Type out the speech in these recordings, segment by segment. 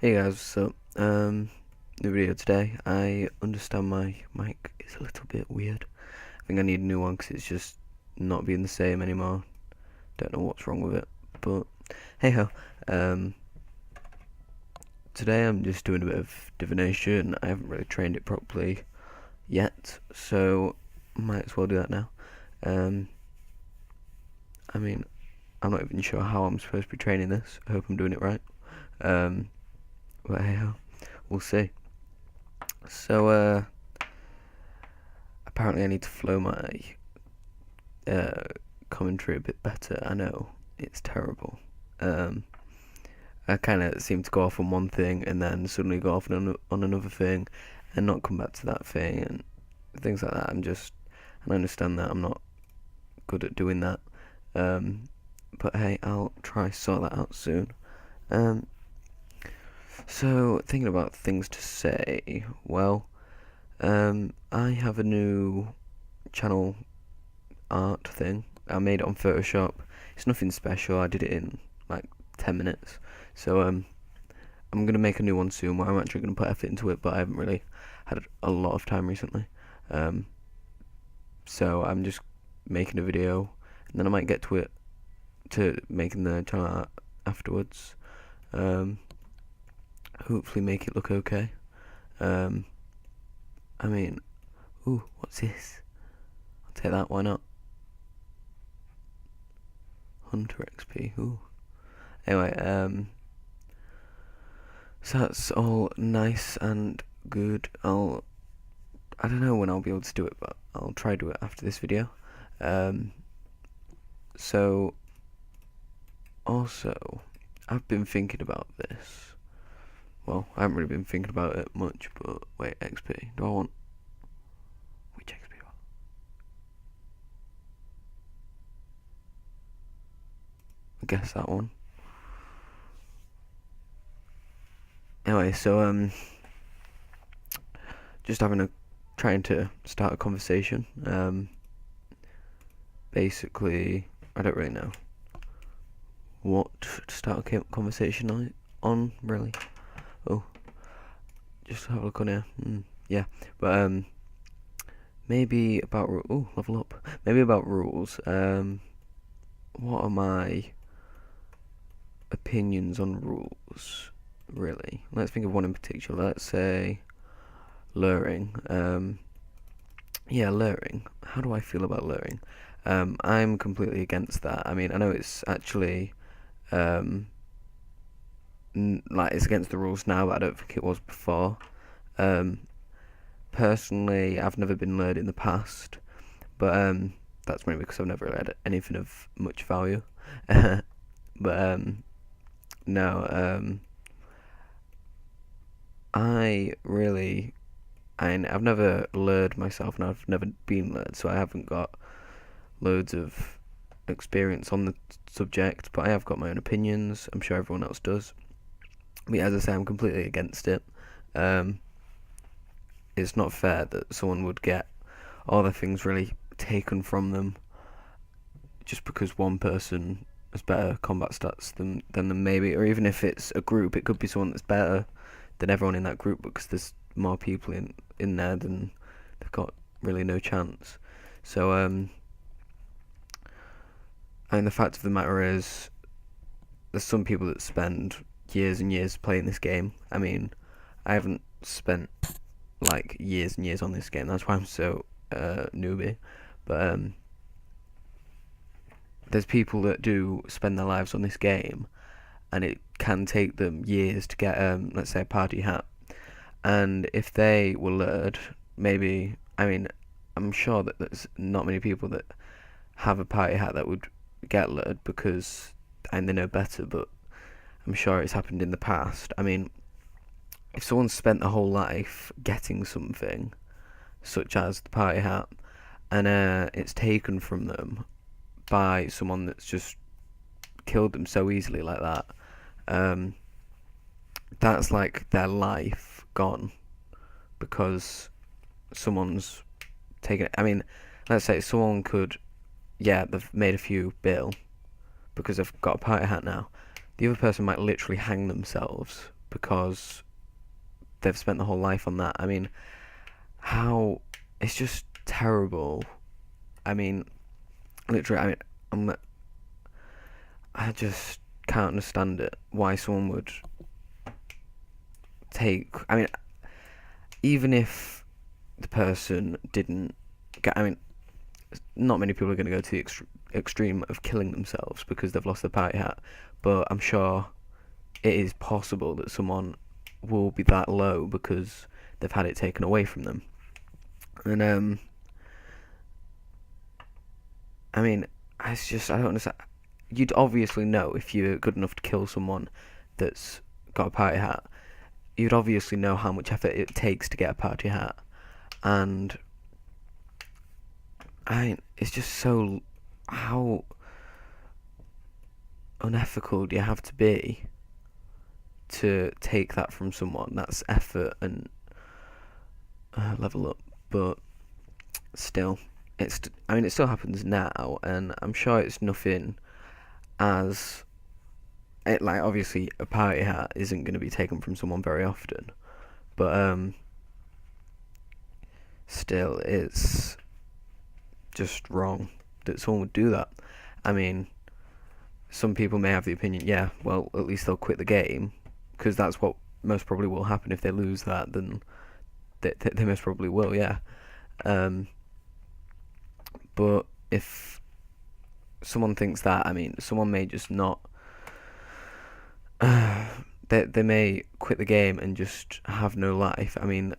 Hey guys, what's up? New video today. I understand my mic is a little bit weird. I think I need a new one because it's just not being the same anymore. Don't know what's wrong with it, but hey ho. Today I'm just doing a bit of divination. I haven't really trained it properly yet, so might as well do that now. I mean, I'm not even sure how I'm supposed to be training this. I hope I'm doing it right. But hey ho, we'll see. So, apparently I need to flow my commentary a bit better. I know, it's terrible. I kind of seem to go off on one thing and then suddenly go off on another thing and not come back to that thing and things like that. And I understand that I'm not good at doing that. But hey, I'll try sort that out soon. So, thinking about things to say, well, I have a new channel art thing. I made it on Photoshop. It's nothing special. I did it in like 10 minutes. So, I'm gonna make a new one soon where I'm actually gonna put effort into it, but I haven't really had a lot of time recently. So I'm just making a video, and then I might get to making the channel art afterwards. Hopefully make it look okay. I mean, ooh, what's this? I'll take that, why not? Hunter XP, ooh. Anyway, so that's all nice and good. I don't know when I'll be able to do it, but I'll try to do it after this video. So, also, I've been thinking about this. Well, I haven't really been thinking about it much, but wait, XP. Do I want... Which XP do I want? I guess that one. Anyway, so, just trying to start a conversation. Basically, I don't really know what to start a conversation on, really. Oh, just have a look on here. Yeah, but maybe about level up. Maybe about rules. What are my opinions on rules? Really, let's think of one in particular. Let's say luring. Yeah, luring. How do I feel about luring? I'm completely against that. I mean, I know it's actually like it's against the rules now, but I don't think it was before. Personally, I've never been lured in the past, but that's mainly because I've never really had anything of much value. But no, I've never lured myself, and I've never been lured, so I haven't got loads of experience on the subject, but I have got my own opinions. I'm sure everyone else does. But as I say, I'm completely against it. It's not fair that someone would get all their things really taken from them just because one person has better combat stats than them, maybe, or even if it's a group, it could be someone that's better than everyone in that group because there's more people in there than they've got really no chance. So I mean, the fact of the matter is, there's some people that spend years and years playing this game. I mean, I haven't spent like years and years on this game. That's why I'm so newbie. But there's people that do spend their lives on this game, and it can take them years to get let's say a party hat. And if they were lured, maybe, I mean, I'm sure that there's not many people that have a party hat that would get lured because and they know better, but I'm sure it's happened in the past. I mean, if someone spent their whole life getting something, such as the party hat, and it's taken from them by someone that's just killed them so easily like that, that's like their life gone because someone's taken it. I mean, let's say someone could, yeah, they've made a few bill because they've got a party hat now. The other person might literally hang themselves because they've spent the whole life on that. I mean, how it's just terrible. I mean, literally, I'm, I just can't understand it. Why someone would take. I mean, even if the person didn't get. I mean, not many people are going to go to the extreme of killing themselves because they've lost their party hat, but I'm sure it is possible that someone will be that low because they've had it taken away from them. And I mean, it's just I don't understand. You'd obviously know if you're good enough to kill someone that's got a party hat. You'd obviously know how much effort it takes to get a party hat, and it's just so how unethical do you have to be to take that from someone? That's effort and level up, but still, it still happens now, and I'm sure it's nothing as it like obviously a party hat isn't going to be taken from someone very often, but still, it's just wrong that someone would do that. I mean, some people may have the opinion, yeah, well, at least they'll quit the game, because that's what most probably will happen if they lose that. Then they most probably will, yeah. But if someone thinks that, I mean, someone may just not. They may quit the game and just have no life. I mean,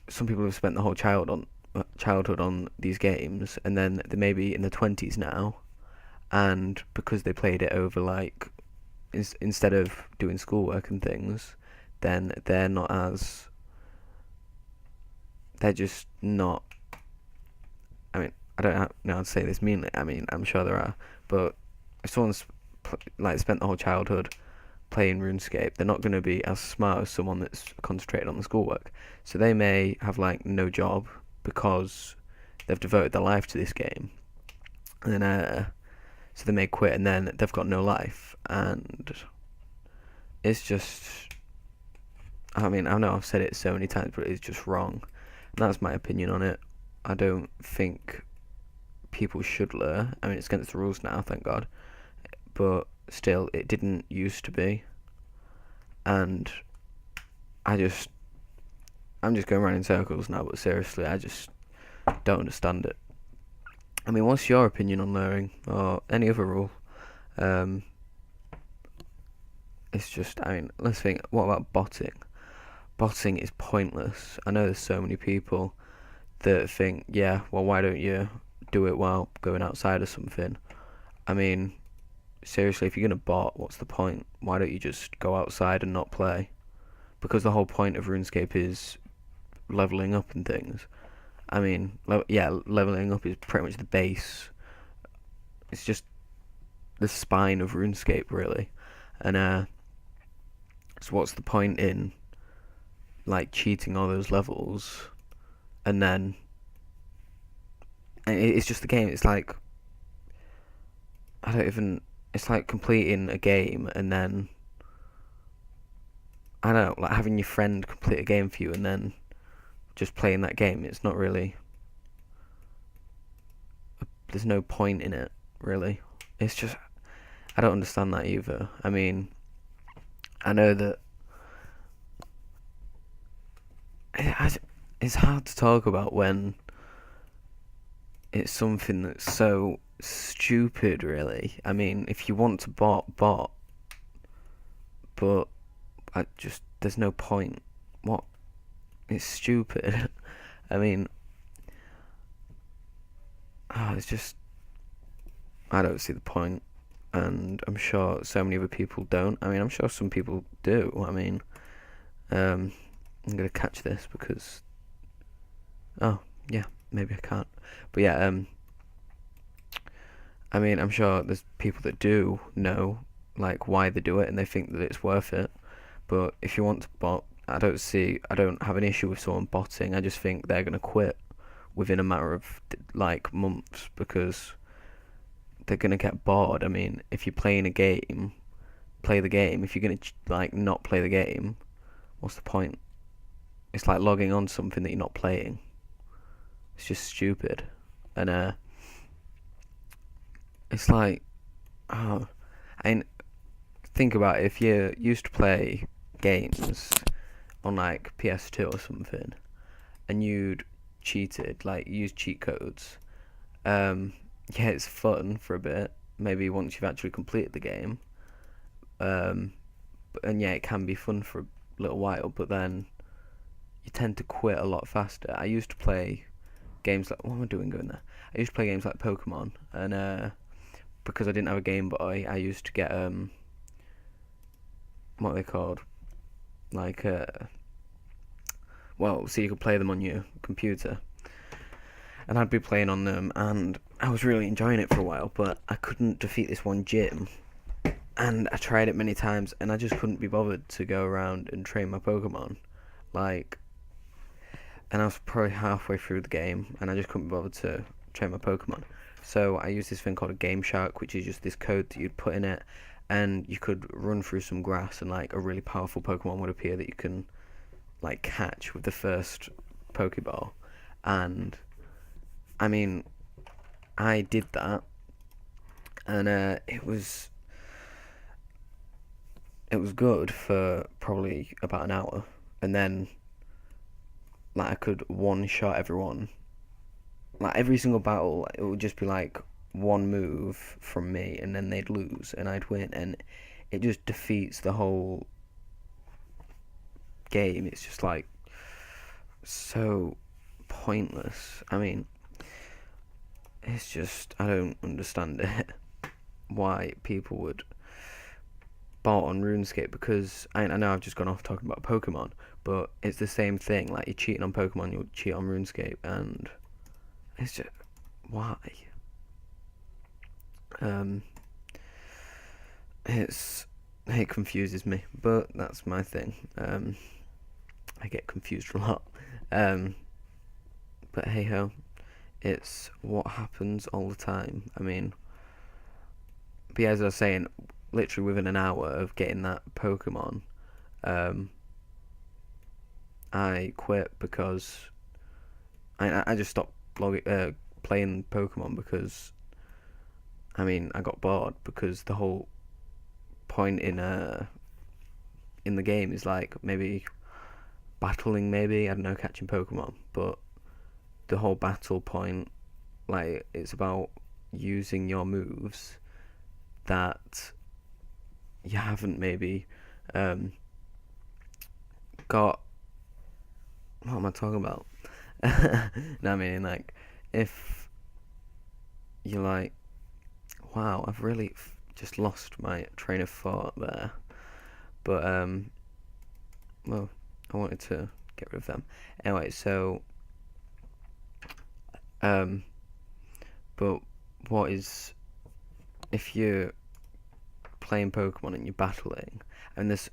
some people have spent the whole childhood on these games, and then they may be in their 20s now, and because they played it over like instead of doing schoolwork and things, then they're just not. I mean, I don't know how to say this meanly. I mean, I'm sure there are, but if someone's like spent the whole childhood playing RuneScape, they're not going to be as smart as someone that's concentrated on the schoolwork. So they may have like no job because they've devoted their life to this game, and so they may quit, and then they've got no life, and it's just. I mean, I know I've said it so many times, but it's just wrong. And that's my opinion on it. I don't think people should lure. I mean, it's against the rules now, thank God. But still, it didn't used to be. And I'm just going around in circles now, but seriously, I just don't understand it. I mean, what's your opinion on luring or any other rule? It's just, I mean, let's think, what about botting? Botting is pointless. I know there's so many people that think, yeah, well, why don't you do it while going outside or something? I mean, seriously, if you're going to bot, what's the point? Why don't you just go outside and not play? Because the whole point of RuneScape is leveling up and things. I mean, leveling up is pretty much the base. It's just the spine of RuneScape, really. And so what's the point in like cheating all those levels, and then it's just the game. It's like I don't even. It's like completing a game and then I don't know, like having your friend complete a game for you and then just playing that game. It's not really. There's no point in it, really. It's just I don't understand that either. I mean, I know that it's hard to talk about when it's something that's so stupid, really. I mean, if you want to bot, but there's no point. What? It's stupid. I mean, it's just I don't see the point, and I'm sure so many other people don't. I mean, I'm sure some people do. I mean, I'm gonna catch this because oh yeah, maybe I can't. But yeah, I mean, I'm sure there's people that do know like why they do it and they think that it's worth it. But if you want to bot, I don't have an issue with someone botting. I just think they're gonna quit within a matter of like months because they're gonna get bored. I mean, if you're playing a game, play the game. If you're gonna like not play the game, what's the point? It's like logging on to something that you're not playing. It's just stupid. And it's like, oh, I think about it, if you used to play games on like PS2 or something, and you'd cheated, like used cheat codes. Yeah, it's fun for a bit. Maybe once you've actually completed the game. And yeah, it can be fun for a little while, but then you tend to quit a lot faster. I used to play games like, what am I doing going there? I used to play games like Pokemon, and because I didn't have a Game Boy, I used to get what are they called? Like well, so you could play them on your computer, and I'd be playing on them, and I was really enjoying it for a while, but I couldn't defeat this one gym, and I tried it many times, and I just couldn't be bothered to go around and train my Pokemon, like, and I was probably halfway through the game, and I just couldn't be bothered to train my Pokemon. So I used this thing called a Game Shark, which is just this code that you'd put in it, and you could run through some grass, and like a really powerful Pokemon would appear that you can like catch with the first Pokeball, and I mean, I did that, and it was good for probably about an hour, and then like I could one shot everyone. Like every single battle, it would just be like one move from me, and then they'd lose, and I'd win, and it just defeats the whole game. It's just like so pointless. I mean, it's just I don't understand it. Why people would bought on RuneScape, because I know I've just gone off talking about Pokemon, but it's the same thing. Like you're cheating on Pokemon, you'll cheat on RuneScape, and it's just why? Um, it confuses me, but that's my thing. I get confused a lot. Um, but hey ho, it's what happens all the time. I mean, but yeah, as I was saying, literally within an hour of getting that Pokemon, um, I quit because I just stopped playing Pokemon because I mean I got bored, because the whole point in the game is like maybe battling, maybe I don't know, catching Pokemon, but the whole battle point, like it's about using your moves that you haven't maybe got. What am I talking about? No, I mean like if you're like, wow, I've really just lost my train of thought there. But well, I wanted to get rid of them anyway. So um, but what is if you're playing Pokemon and you're battling, and this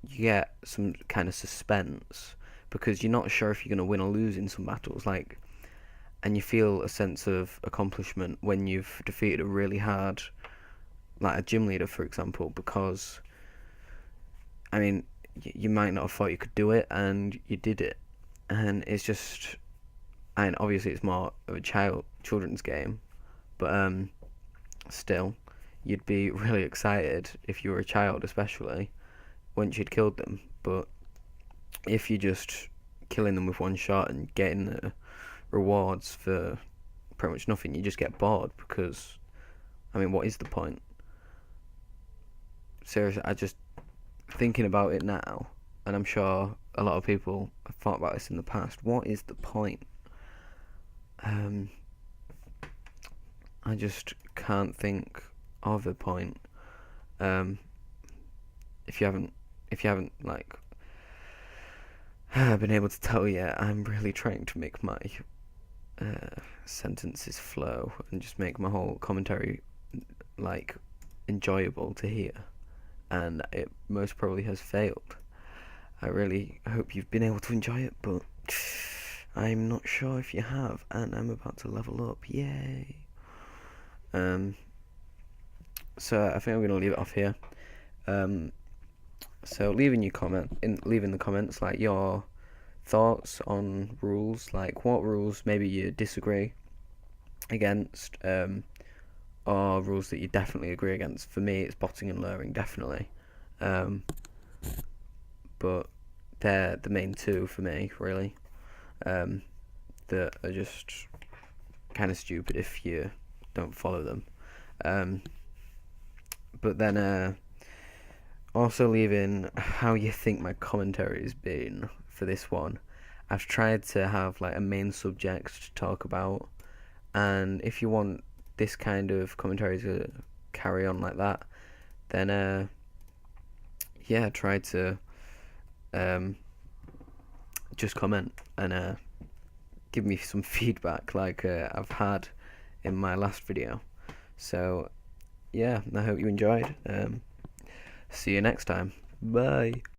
you get some kind of suspense because you're not sure if you're going to win or lose in some battles, like, and you feel a sense of accomplishment when you've defeated a really hard, like a gym leader, for example, because I mean, you might not have thought you could do it, and you did it, and it's just, and obviously it's more of a children's game, but still, you'd be really excited if you were a child, especially once you'd killed them. But if you're just killing them with one shot and getting the rewards for pretty much nothing, you just get bored because, I mean, what is the point? Seriously, I just thinking about it now, and I'm sure a lot of people have thought about this in the past. What is the point? I just can't think of a point. If you haven't like been able to tell yet, I'm really trying to make my sentences flow and just make my whole commentary like enjoyable to hear, and it most probably has failed. I really hope you've been able to enjoy it, but I'm not sure if you have, and I'm about to level up. Yay! So I think I'm gonna leave it off here. So leaving the comments like your thoughts on rules, like what rules maybe you disagree against, or rules that you definitely agree against. For me, it's botting and luring, definitely. Um, but they're the main two for me, really. Um, that are just kind of stupid if you don't follow them. Um, but then also leaving how you think my commentary has been for this one. I've tried to have like a main subject to talk about, and if you want this kind of commentary to carry on like that, then yeah, try to um, just comment and give me some feedback like I've had in my last video. So yeah, I hope you enjoyed. See you next time. Bye.